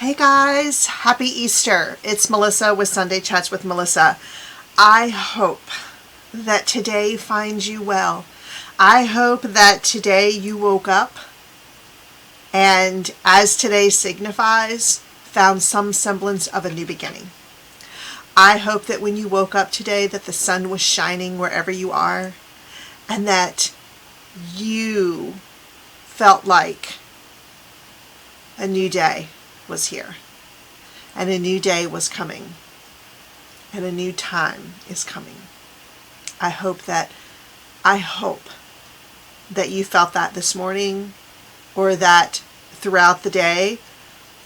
Hey guys, happy Easter. It's Melissa with Sunday Chats with Melissa. I hope that today finds you well. I hope that today you woke up and, as today signifies, found some semblance of a new beginning. I hope that when you woke up today that the sun was shining wherever you are and that you felt like a new day was here, and a new day was coming, and a new time is coming. I hope that you felt that this morning, or that throughout the day,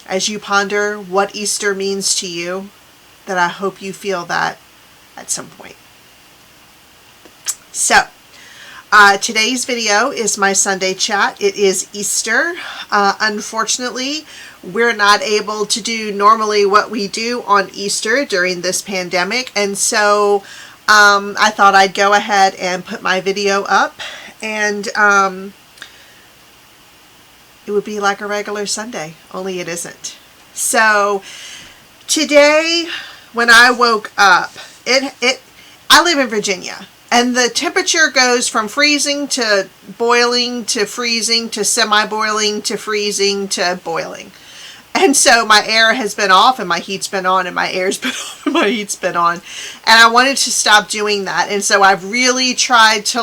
as you ponder what Easter means to you, that I hope you feel that at some point. So, today's video is my Sunday chat. It is Easter. Unfortunately, we're not able to do normally what we do on Easter during this pandemic, and so I thought I'd go ahead and put my video up, and it would be like a regular Sunday, only it isn't. So today, when I woke up, I live in Virginia. And the temperature goes from freezing to boiling to freezing to semi-boiling to freezing to boiling. And so my air has been off and my heat's been on and my air's been off and my heat's been on. And I wanted to stop doing that. And so I've really tried to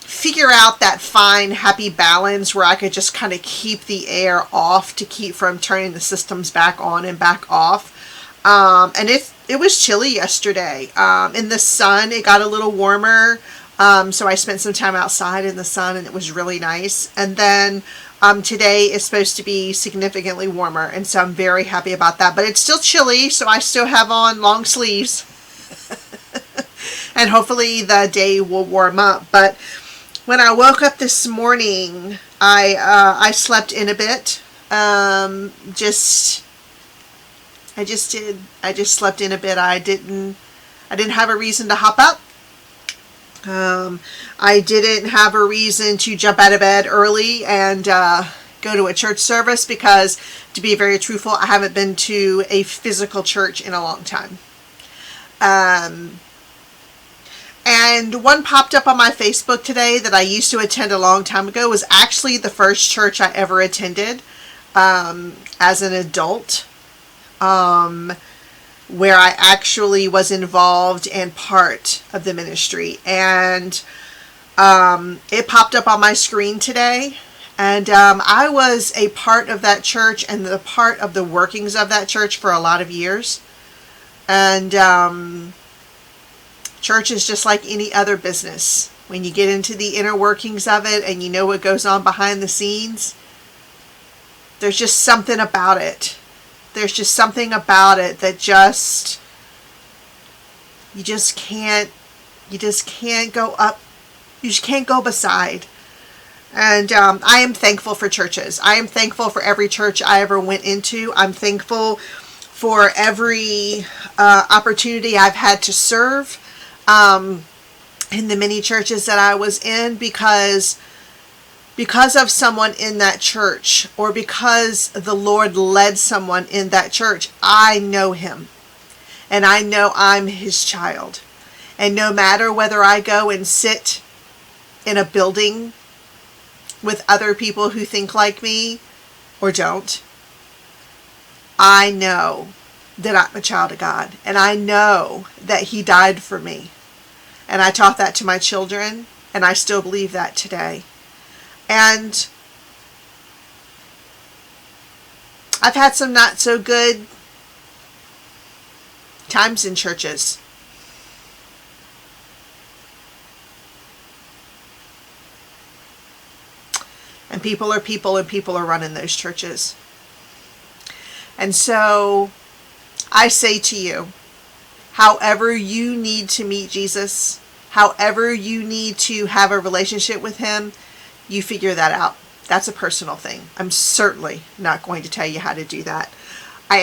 figure out that fine, happy balance where I could just kind of keep the air off to keep from turning the systems back on and back off. And it was chilly yesterday. In the sun, it got a little warmer. So I spent some time outside in the sun and it was really nice. And then today is supposed to be significantly warmer. And so I'm very happy about that. But it's still chilly, so I still have on long sleeves. And hopefully the day will warm up. But when I woke up this morning, I slept in a bit. I just slept in a bit. I didn't have a reason to hop up. I didn't have a reason to jump out of bed early and go to a church service because, to be very truthful, I haven't been to a physical church in a long time. And one popped up on my Facebook today that I used to attend a long time ago. It was actually the first church I ever attended as an adult. Where I actually was involved and part of the ministry, and it popped up on my screen today, and I was a part of that church and the part of the workings of that church for a lot of years. And church is just like any other business. When you get into the inner workings of it and you know what goes on behind the scenes, there's just something about it. There's just something about it that you just can't go up, you just can't go beside. And I am thankful for churches. I am thankful for every church I ever went into. I'm thankful for every opportunity I've had to serve in the many churches that I was in, because of someone in that church, or because the Lord led someone in that church, I know him. And I know I'm his child. And no matter whether I go and sit in a building with other people who think like me or don't, I know that I'm a child of God. And I know that he died for me. And I taught that to my children, and I still believe that today. And I've had some not so good times in churches. And people are people, and people are running those churches. And so I say to you, however you need to meet Jesus, however you need to have a relationship with him, you figure that out. That's a personal thing. I'm certainly not going to tell you how to do that. I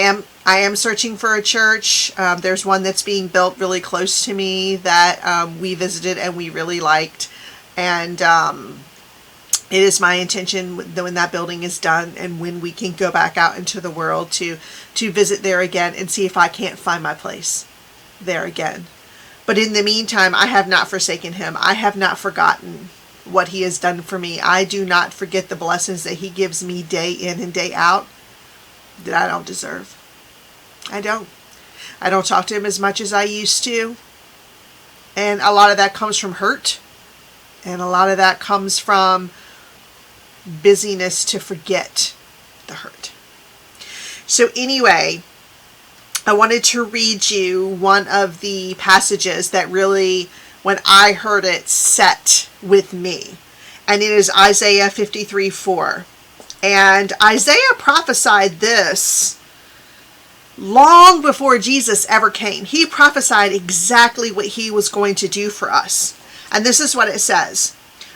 am searching for a church. There's one that's being built really close to me that we visited and we really liked. And It is my intention when that building is done and when we can go back out into the world to visit there again and see if I can't find my place there again. But in the meantime, I have not forsaken him. I have not forgotten what he has done for me. I do not forget the blessings that he gives me day in and day out that I don't deserve. I don't. I don't talk to him as much as I used to. And a lot of that comes from hurt. And a lot of that comes from busyness to forget the hurt. So anyway, I wanted to read you one of the passages that really, when I heard it, set with me. And it is Isaiah 53:4. And Isaiah prophesied this long before Jesus ever came. He prophesied exactly what he was going to do for us. And this is what it says.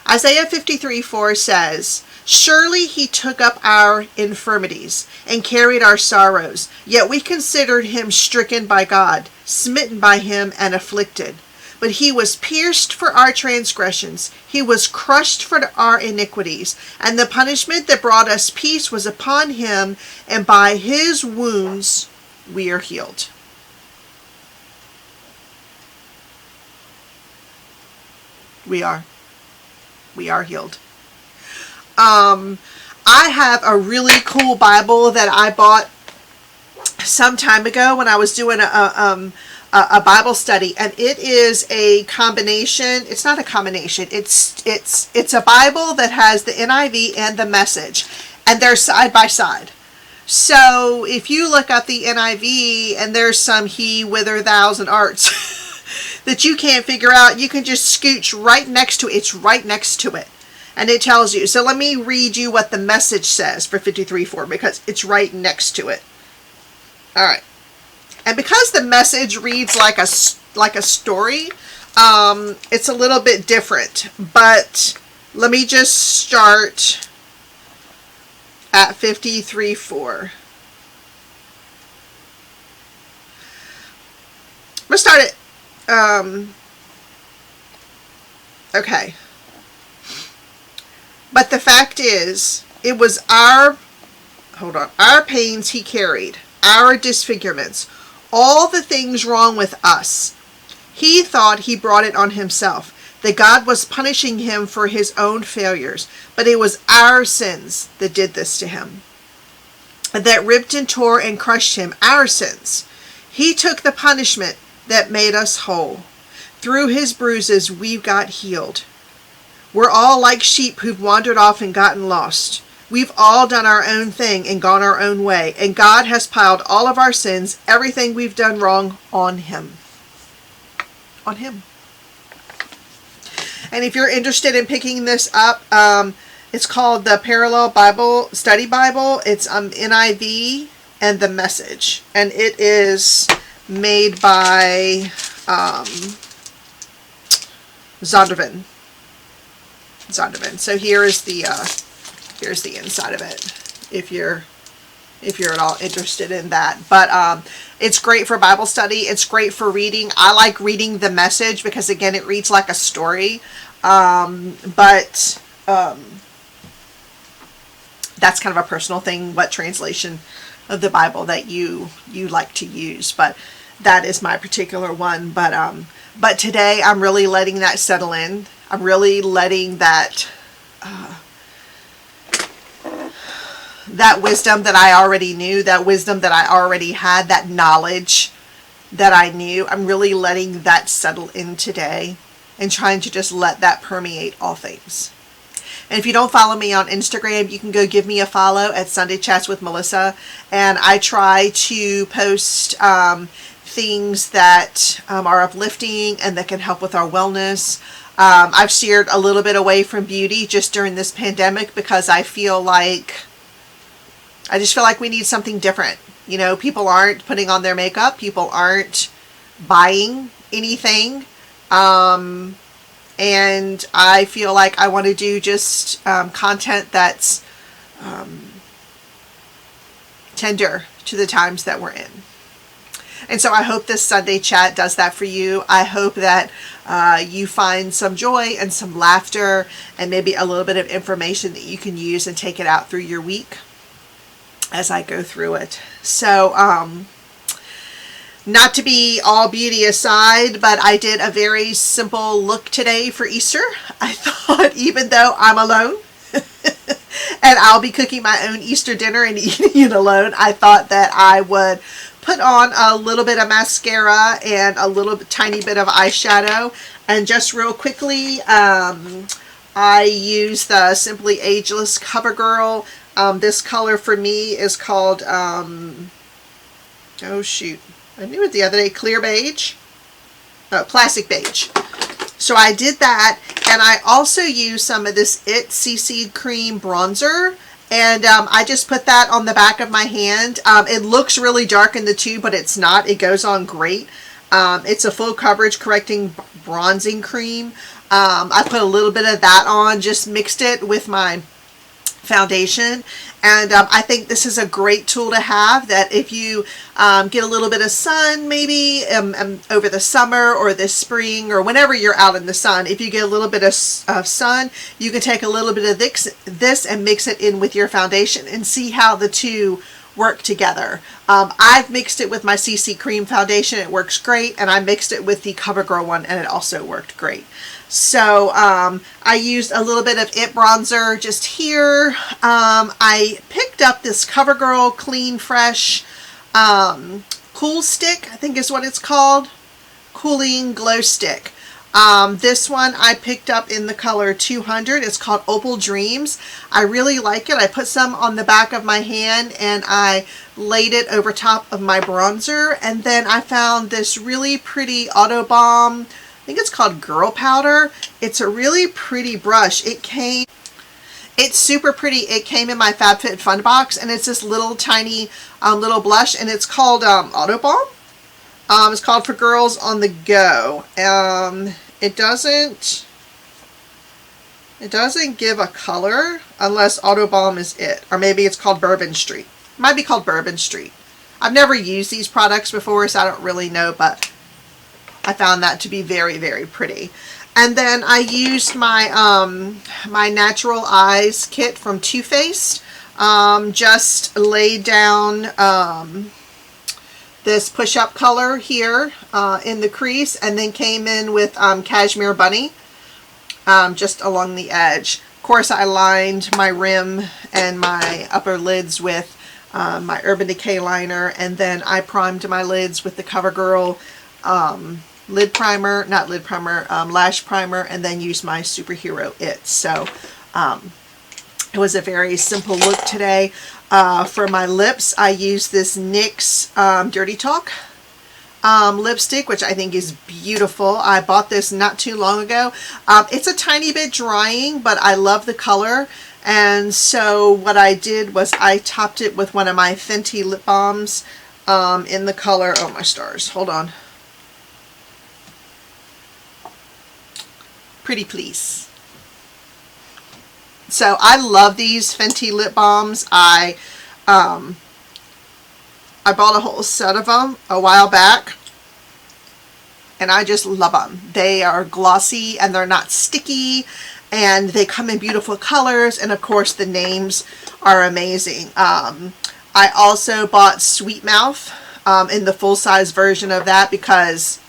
Isaiah 53:4 says, "Surely he took up our infirmities and carried our sorrows, yet we considered him stricken by God, smitten by him and afflicted. But he was pierced for our transgressions, he was crushed for our iniquities, and the punishment that brought us peace was upon him, and by his wounds we are healed." We are healed. I have a really cool Bible that I bought some time ago when I was doing a Bible study, and it is a combination. It's not a combination. It's a Bible that has the NIV and the Message, and they're side by side. So if you look up the NIV and there's some he, whither, thous, and arts that you can't figure out, you can just scooch right next to it. It's right next to it. And it tells you. So let me read you what the Message says for 53:4 because it's right next to it. All right. And because the Message reads like a story, it's a little bit different. But let me just start at 53:4. I'm going to start at okay. But the fact is, it was our pains he carried, our disfigurements, all the things wrong with us. He thought he brought it on himself, that God was punishing him for his own failures, but it was our sins that did this to him, that ripped and tore and crushed him, our sins. He took the punishment that made us whole. Through his bruises we got healed. We're all like sheep who've wandered off and gotten lost. We've all done our own thing and gone our own way, and God has piled all of our sins, everything we've done wrong, on him. On him. And if you're interested in picking this up, it's called the Parallel Bible Study Bible. It's NIV and the Message, and it is made by Zondervan. So here's the inside of it, if you're at all interested in that. But it's great for Bible study. It's great for reading. I like reading the Message because, again, it reads like a story. But that's kind of a personal thing, what translation of the Bible that you like to use. But that is my particular one. But today I'm really letting that settle in. I'm really letting that that wisdom that I already knew, that wisdom that I already had, that knowledge that I knew, I'm really letting that settle in today and trying to just let that permeate all things. And if you don't follow me on Instagram, you can go give me a follow at Sunday Chats with Melissa. And I try to post things that are uplifting and that can help with our wellness. I've steered a little bit away from beauty just during this pandemic because I just feel like we need something different. You know, people aren't putting on their makeup. People aren't buying anything. And I feel like I want to do just content that's tender to the times that we're in. And so I hope this Sunday chat does that for you. I hope that you find some joy and some laughter and maybe a little bit of information that you can use and take it out through your week as I go through it. So, not to be all beauty aside, but I did a very simple look today for Easter. I thought, even though I'm alone and I'll be cooking my own Easter dinner and eating it alone, I thought that I would put on a little bit of mascara and a little tiny bit of eyeshadow. And just real quickly, I use the Simply Ageless CoverGirl. This color for me is called, oh shoot, I knew it the other day, clear beige. Oh, classic beige. So I did that, and I also used some of this IT CC Cream bronzer, and I just put that on the back of my hand. It looks really dark in the tube, but it's not. It goes on great. It's a full coverage correcting bronzing cream. I put a little bit of that on, just mixed it with my foundation, and I think this is a great tool to have, that if you get a little bit of sun maybe over the summer or this spring or whenever you're out in the sun, if you get a little bit of sun, you can take a little bit of this and mix it in with your foundation and see how the two work together. I've mixed it with my CC Cream foundation. It works great, and I mixed it with the CoverGirl one, and it also worked great. So I used a little bit of IT bronzer just here. I picked up this CoverGirl Clean Fresh Cool Stick, I think is what it's called. Cooling Glow Stick. This one I picked up in the color 200. It's called Opal Dreams. I really like it. I put some on the back of my hand and I laid it over top of my bronzer. And then I found this really pretty Autobalm, I think it's called Girl Powder. It's a really pretty brush. It's super pretty. It came in my FabFitFun box, and it's this little tiny little blush, and it's called Autobalm. It's called For Girls on the Go. It doesn't give a color unless Autobalm is it, or maybe it's called Bourbon Street. It might be called Bourbon Street. I've never used these products before, so I don't really know, but I found that to be very, very pretty. And then I used my my Natural Eyes kit from Too Faced. Just laid down this push-up color here in the crease, and then came in with Cashmere Bunny just along the edge. Of course, I lined my rim and my upper lids with my Urban Decay liner, and then I primed my lids with the CoverGirl lid primer, not lid primer, lash primer, and then used my Superhero IT. So it was a very simple look today. For my lips, I used this NYX Dirty Talk lipstick, which I think is beautiful. I bought this not too long ago. It's a tiny bit drying, but I love the color. And so what I did was I topped it with one of my Fenty lip balms in the color, oh my stars, hold on. Pretty Please. So I love these Fenty lip balms. I bought a whole set of them a while back, and I just love them. They are glossy and they're not sticky, and they come in beautiful colors, and of course the names are amazing. I also bought Sweet Mouth in the full-size version of that because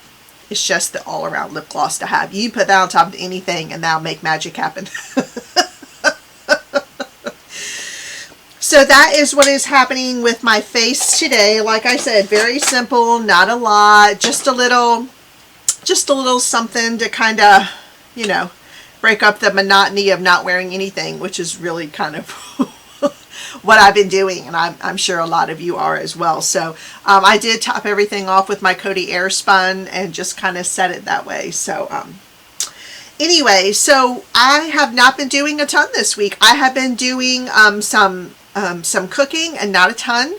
it's just the all-around lip gloss to have. You put that on top of anything and that'll make magic happen. So that is what is happening with my face today. Like I said, very simple, not a lot, just a little something to kind of, you know, break up the monotony of not wearing anything, which is really kind of what I've been doing, and I'm sure a lot of you are as well. So I did top everything off with my Coty Airspun and just kind of set it that way. So anyway, so I have not been doing a ton this week. I have been doing some cooking and not a ton,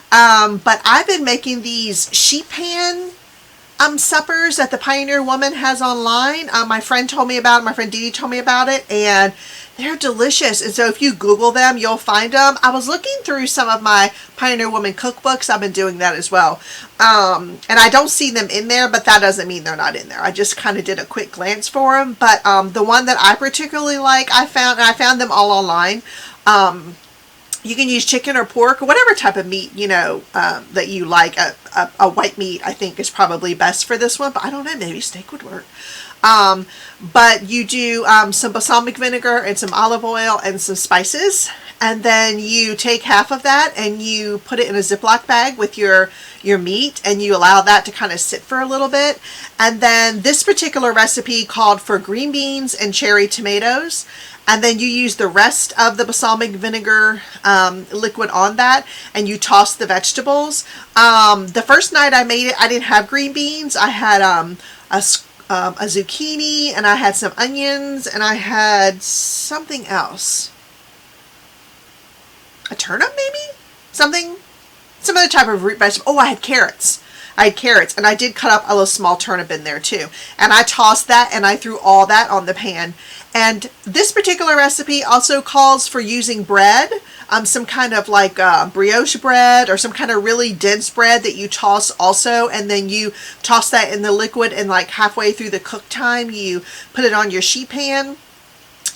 but I've been making these sheet pan suppers that the Pioneer Woman has online. My friend told me about it. My friend Dee Dee told me about it, and they're delicious. And so if you Google them, you'll find them. I was looking through some of my Pioneer Woman cookbooks. I've been doing that as well. And I don't see them in there, but that doesn't mean they're not in there. I just kind of did a quick glance for them. But the one that I particularly like, I found them all online. You can use chicken or pork or whatever type of meat, that you like. A white meat, I think, is probably best for this one, but I don't know, maybe steak would work. But you do some balsamic vinegar and some olive oil and some spices, and then you take half of that and you put it in a Ziploc bag with your meat, and you allow that to kind of sit for a little bit. And then this particular recipe called for green beans and cherry tomatoes, and then you use the rest of the balsamic vinegar liquid on that, and you toss the vegetables. The first night I made it, I didn't have green beans. I had a zucchini, and I had some onions, and I had something else. A turnip, maybe? Some other type of root vegetable. Oh, I had carrots. And I did cut up a little small turnip in there too. And I tossed that, and I threw all that on the pan. And this particular recipe also calls for using bread, some kind of like brioche bread or some kind of really dense bread that you toss also, and then you toss that in the liquid, and like halfway through the cook time you put it on your sheet pan.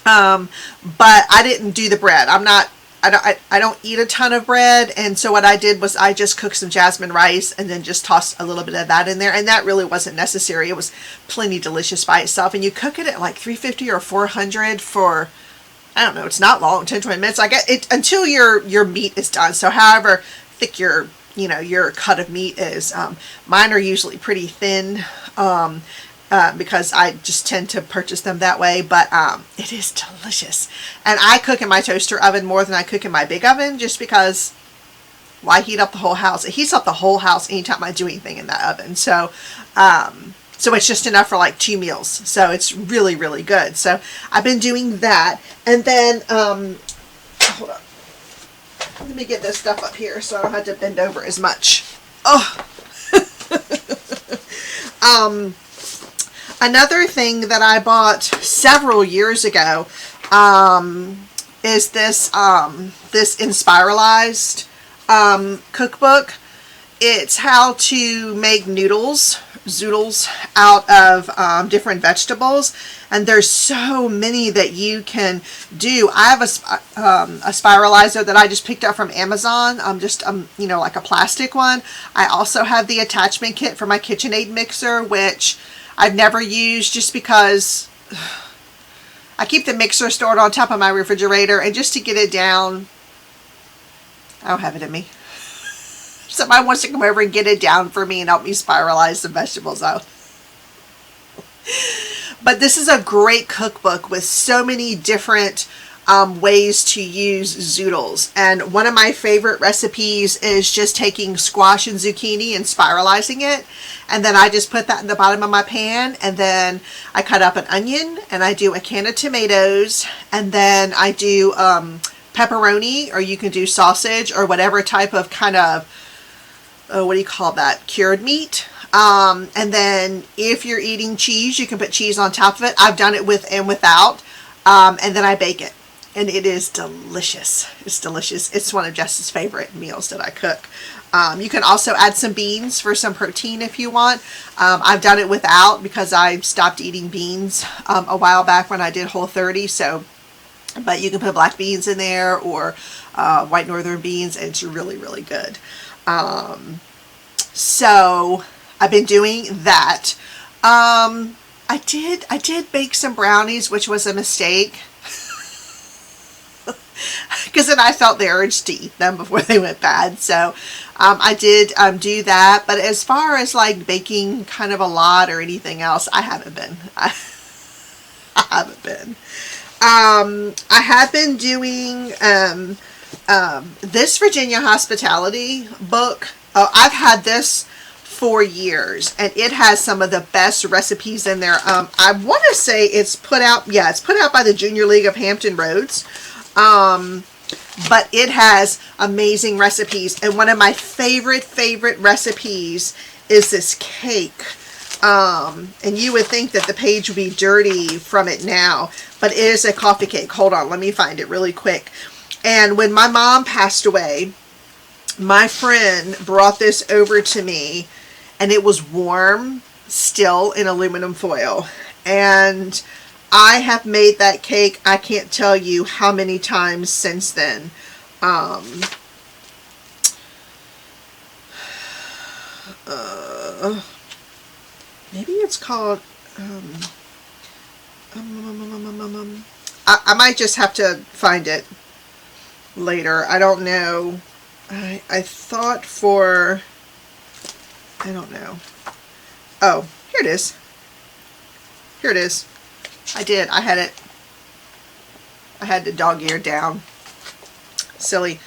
But I didn't do the bread. I don't eat a ton of bread, and so what I did was I just cooked some jasmine rice and then just tossed a little bit of that in there, and that really wasn't necessary. It was plenty delicious by itself, and you cook it at like 350 or 400 for, I don't know, it's not long, 10-20 minutes. I get it until your meat is done. So however thick your cut of meat is, mine are usually pretty thin, because I just tend to purchase them that way, but it is delicious. And I cook in my toaster oven more than I cook in my big oven, just because why heat up the whole house? It heats up the whole house anytime I do anything in that oven. So so it's just enough for like 2 meals. So it's really, really good. So I've been doing that. And then hold on, let me get this stuff up here so I don't have to bend over as much. Oh. Another thing that I bought several years ago is this Inspiralized cookbook. It's how to make zoodles out of different vegetables, and there's so many that you can do. I have a spiralizer that I just picked up from Amazon, like a plastic one. I also have the attachment kit for my KitchenAid mixer, which I've never used just because I keep the mixer stored on top of my refrigerator, and just to get it down, I don't have it in me. Somebody wants to come over and get it down for me and help me spiralize some vegetables out. But this is a great cookbook with so many different ways to use zoodles. And one of my favorite recipes is just taking squash and zucchini and spiralizing it. And then I just put that in the bottom of my pan, and then I cut up an onion, and I do a can of tomatoes, and then I do pepperoni, or you can do sausage, or whatever type of kind of, what do you call that, cured meat. And then if you're eating cheese, you can put cheese on top of it. I've done it with and without. And then I bake it. And it is delicious. It's delicious. It's one of Jess's favorite meals that I cook. You can also add some beans for some protein if you want. I've done it without because I stopped eating beans a while back when I did Whole30. So, but you can put black beans in there, or white northern beans, and it's really, really good. So I've been doing that. I did bake some brownies, which was a mistake. Because then I felt the urge to eat them before they went bad. So I did do that. But as far as like baking kind of a lot or anything else, I haven't been. I haven't been. I have been doing this Virginia Hospitality book. I've had this for years, and it has some of the best recipes in there. I want to say it's put out by the Junior League of Hampton Roads. But it has amazing recipes, and one of my favorite recipes is this cake. And you would think that the page would be dirty from it now, but it is a coffee cake. Hold on, let me find it really quick. And when my mom passed away, my friend brought this over to me, and it was warm still in aluminum foil. And I have made that cake, I can't tell you how many times since then. Maybe it's called, I might just have to find it later. I don't know. I thought for, I don't know. Oh, here it is. Here it is. I did. I had it. I had the dog-eared down. Silly.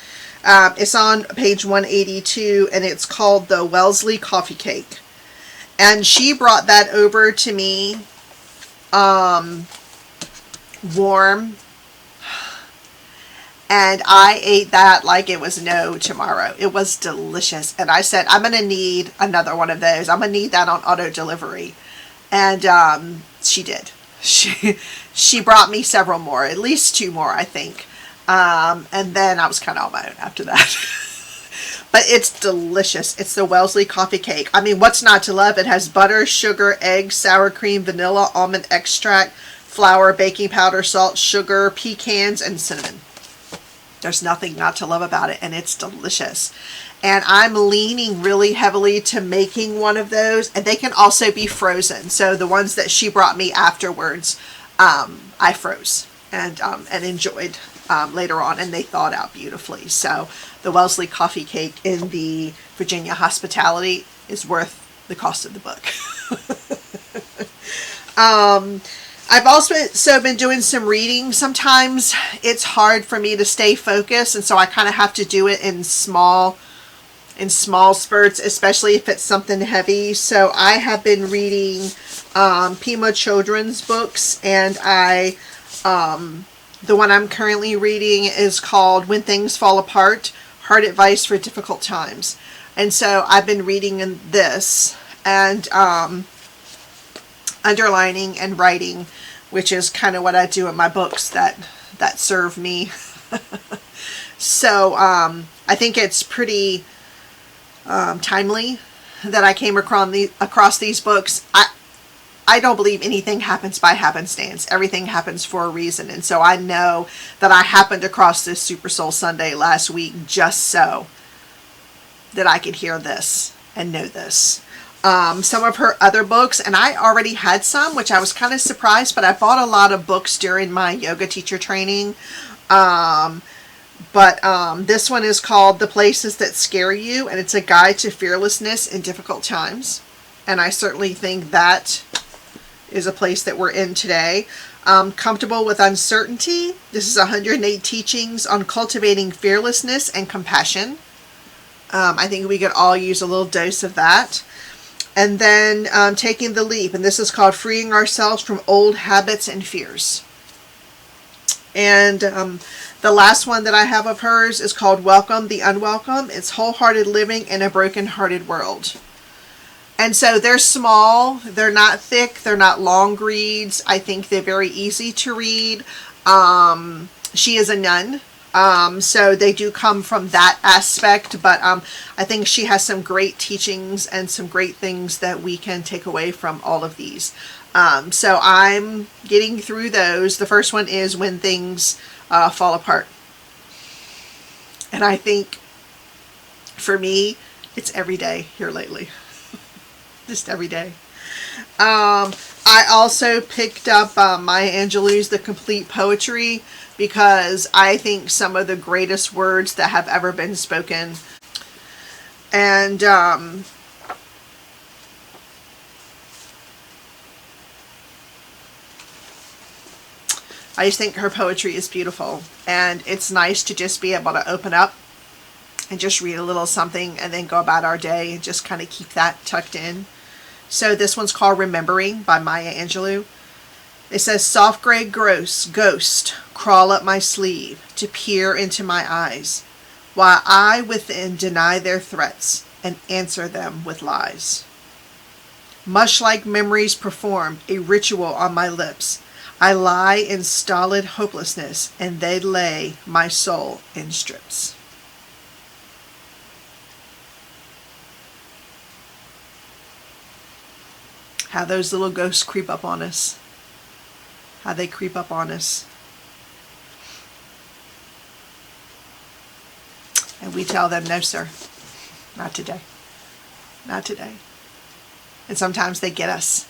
It's on page 182, and it's called the Wellesley Coffee Cake. And she brought that over to me warm. And I ate that like it was no tomorrow. It was delicious. And I said, I'm going to need another one of those. I'm going to need that on auto delivery. And she did. She brought me several more, at least 2 more, I think. And then I was kind of on my own after that. But it's delicious. It's the Wellesley Coffee Cake. I mean, what's not to love? It has butter, sugar, egg, sour cream, vanilla, almond extract, flour, baking powder, salt, sugar, pecans, and cinnamon. There's nothing not to love about it, and it's delicious. And I'm leaning really heavily to making one of those, and they can also be frozen. So the ones that she brought me afterwards, I froze and enjoyed later on, and they thawed out beautifully. So the Wellesley Coffee Cake in the Virginia Hospitality is worth the cost of the book. I've also been doing some reading. Sometimes it's hard for me to stay focused, and so I kind of have to do it in small spurts, especially if it's something heavy. So I have been reading Pema Chödrön's books, and the one I'm currently reading is called When Things Fall Apart, Hard Advice for Difficult Times. And so I've been reading in this and underlining and writing, which is kind of what I do in my books that serve me. So I think it's pretty timely that I came across these books. I don't believe anything happens by happenstance. Everything happens for a reason. And so I know that I happened across this Super Soul Sunday last week just so that I could hear this and know this. Some of her other books, and I already had some, which I was kind of surprised, but I bought a lot of books during my yoga teacher training. But this one is called The Places That Scare You, and it's a guide to fearlessness in difficult times. And I certainly think that is a place that we're in today. Comfortable with Uncertainty. This is 108 teachings on cultivating fearlessness and compassion. I think we could all use a little dose of that. And then Taking the Leap, and this is called Freeing Ourselves from Old Habits and Fears. And the last one that I have of hers is called Welcome the Unwelcome. It's Wholehearted Living in a Broken-Hearted World. And so they're small, they're not thick, they're not long reads. I think they're very easy to read. She is a nun, so they do come from that aspect, but I think she has some great teachings and some great things that we can take away from all of these. So I'm getting through those. The first one is When Things Fall Apart. And I think, for me, it's every day here lately. Just every day. I also picked up Maya Angelou's The Complete Poetry, because I think some of the greatest words that have ever been spoken. And I just think her poetry is beautiful, and it's nice to just be able to open up and just read a little something and then go about our day and just kind of keep that tucked in. So this one's called Remembering by Maya Angelou. It says, soft gray ghost crawl up my sleeve to peer into my eyes, while I within deny their threats and answer them with lies. Much like memories perform a ritual on my lips, I lie in stolid hopelessness, and they lay my soul in strips. How those little ghosts creep up on us. How they creep up on us. And we tell them, no, sir, not today. Not today. And sometimes they get us.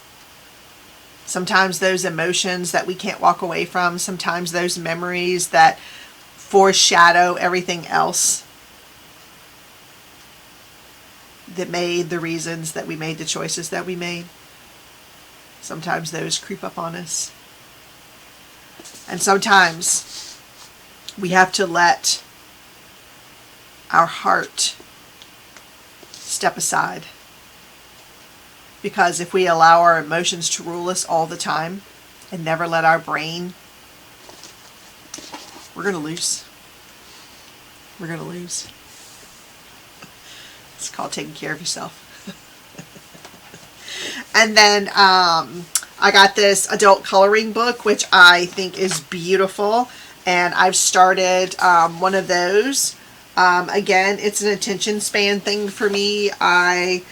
Sometimes those emotions that we can't walk away from, sometimes those memories that foreshadow everything else that made the reasons that we made the choices that we made. Sometimes those creep up on us. And sometimes we have to let our heart step aside. Because if we allow our emotions to rule us all the time and never let our brain, we're going to lose. We're going to lose. It's called taking care of yourself. And then I got this adult coloring book, which I think is beautiful. And I've started one of those. Again, it's an attention span thing for me. I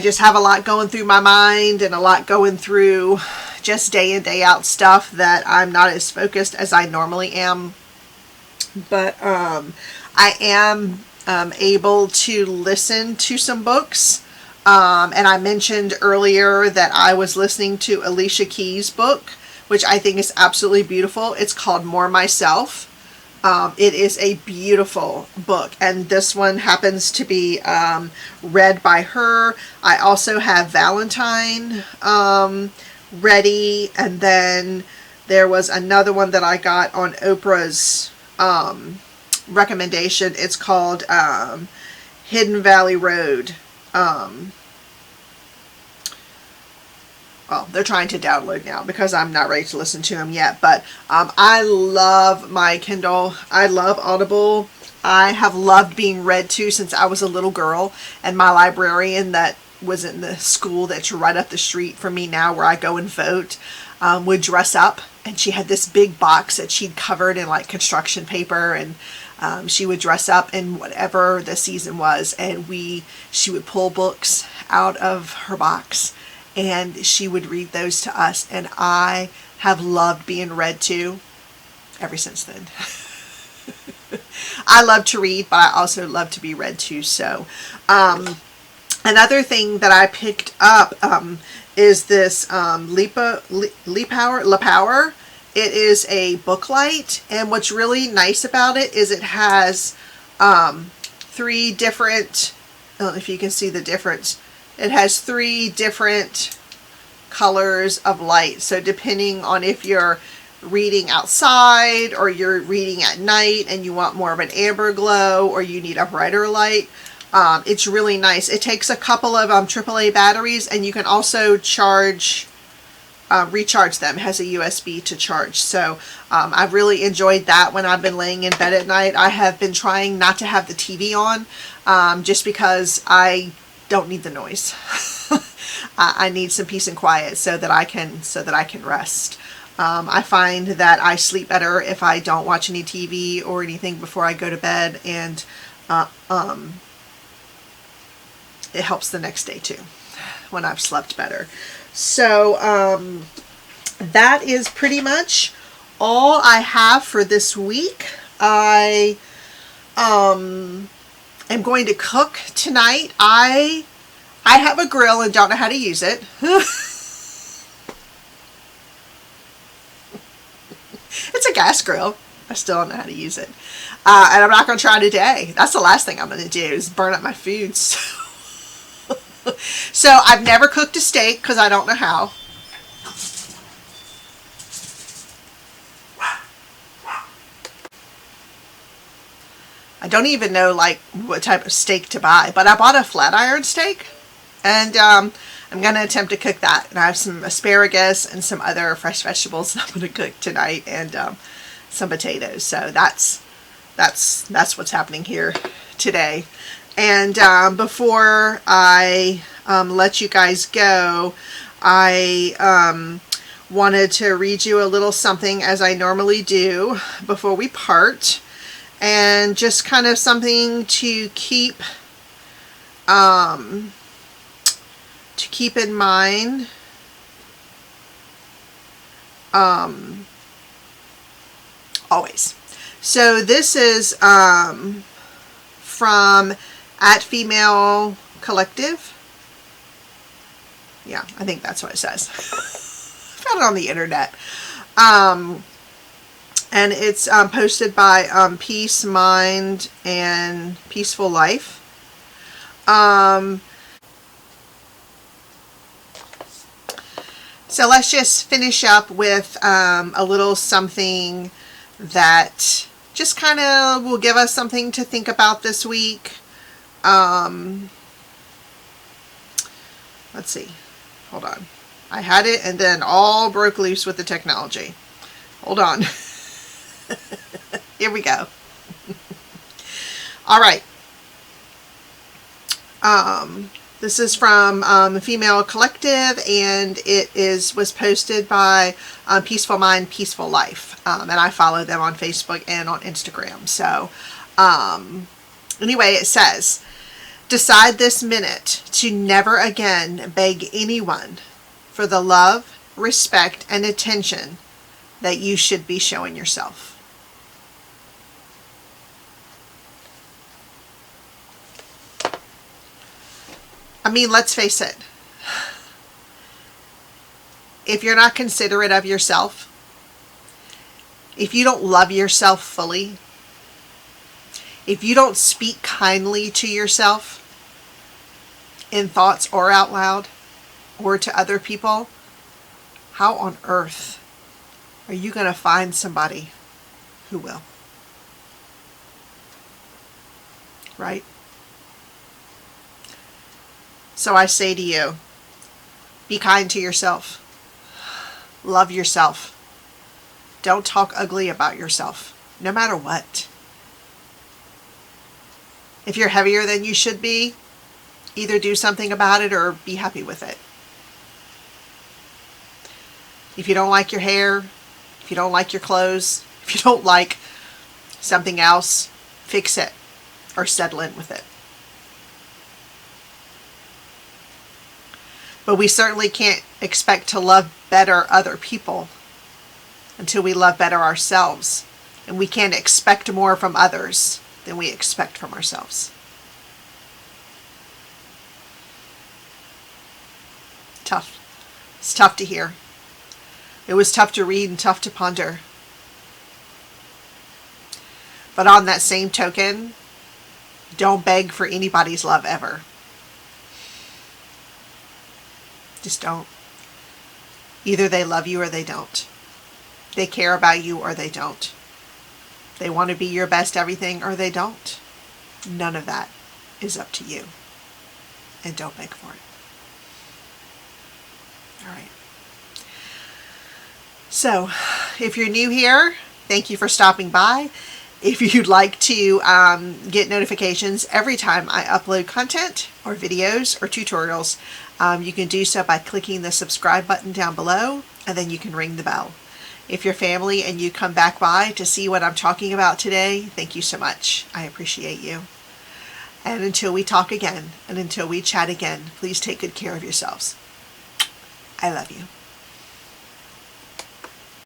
just have a lot going through my mind and a lot going through just day in, day out stuff that I'm not as focused as I normally am. But I am able to listen to some books. And I mentioned earlier that I was listening to Alicia Keys' book, which I think is absolutely beautiful. It's called More Myself. It is a beautiful book, and this one happens to be read by her. I also have Valentine ready, and then there was another one that I got on Oprah's recommendation. It's called Hidden Valley Road. Well, they're trying to download now because I'm not ready to listen to them yet. But I love my Kindle. I love Audible. I have loved being read to since I was a little girl. And my librarian that was in the school that's right up the street from me now where I go and vote would dress up. And she had this big box that she'd covered in like construction paper. And she would dress up in whatever the season was. And she would pull books out of her box. And she would read those to us, and I have loved being read to ever since then. I love to read, but I also love to be read to. So, another thing that I picked up is this LePower. It is a book light, and what's really nice about it is it has 3 different. I don't know if you can see the difference. It has 3 different colors of light. So depending on if you're reading outside or you're reading at night and you want more of an amber glow or you need a brighter light, it's really nice. It takes a couple of AAA batteries, and you can also recharge them. It has a USB to charge. So I've really enjoyed that when I've been laying in bed at night. I have been trying not to have the TV on just because I don't need the noise. I need some peace and quiet so that I can rest. I find that I sleep better if I don't watch any TV or anything before I go to bed, and it helps the next day too when I've slept better. So that is pretty much all I have for this week. I am going to cook tonight. I have a grill and don't know how to use it. It's a gas grill. I still don't know how to use it. And I'm not going to try today. That's the last thing I'm going to do is burn up my food. So I've never cooked a steak because I don't know how. I don't even know like what type of steak to buy, but I bought a flat iron steak, and I'm going to attempt to cook that. And I have some asparagus and some other fresh vegetables that I'm going to cook tonight, and some potatoes. So that's what's happening here today. And before I let you guys go, I wanted to read you a little something, as I normally do, before we part, and just kind of something to keep in mind. Always. So this is from at Female Collective. Yeah, I think that's what it says. Found it on the internet. And it's posted by Peace Mind and Peaceful Life. So let's just finish up with a little something that just kind of will give us something to think about this week. Let's see. Hold on. I had it and then all broke loose with the technology. Hold on. Here we go. All right. This is from Female Collective, and it was posted by Peaceful Mind, Peaceful Life, and I follow them on Facebook and on Instagram. So anyway, it says, decide this minute to never again beg anyone for the love, respect, and attention that you should be showing yourself. I mean, let's face it. If you're not considerate of yourself, if you don't love yourself fully, if you don't speak kindly to yourself in thoughts or out loud or to other people, how on earth are you going to find somebody who will? Right? So I say to you, be kind to yourself. Love yourself. Don't talk ugly about yourself, no matter what. If you're heavier than you should be, either do something about it or be happy with it. If you don't like your hair, if you don't like your clothes, if you don't like something else, fix it or settle in with it. But we certainly can't expect to love better other people until we love better ourselves. And we can't expect more from others than we expect from ourselves. Tough. It's tough to hear. It was tough to read and tough to ponder. But on that same token, don't beg for anybody's love ever. Just don't. Either they love you or they don't. They care about you or they don't. They want to be your best everything or they don't. None of that is up to you. And don't beg for it. All right. So, if you're new here, thank you for stopping by. If you'd like to get notifications every time I upload content or videos or tutorials, you can do so by clicking the subscribe button down below, and then you can ring the bell. If you're family and you come back by to see what I'm talking about today, thank you so much. I appreciate you. And until we talk again, and until we chat again, please take good care of yourselves. I love you.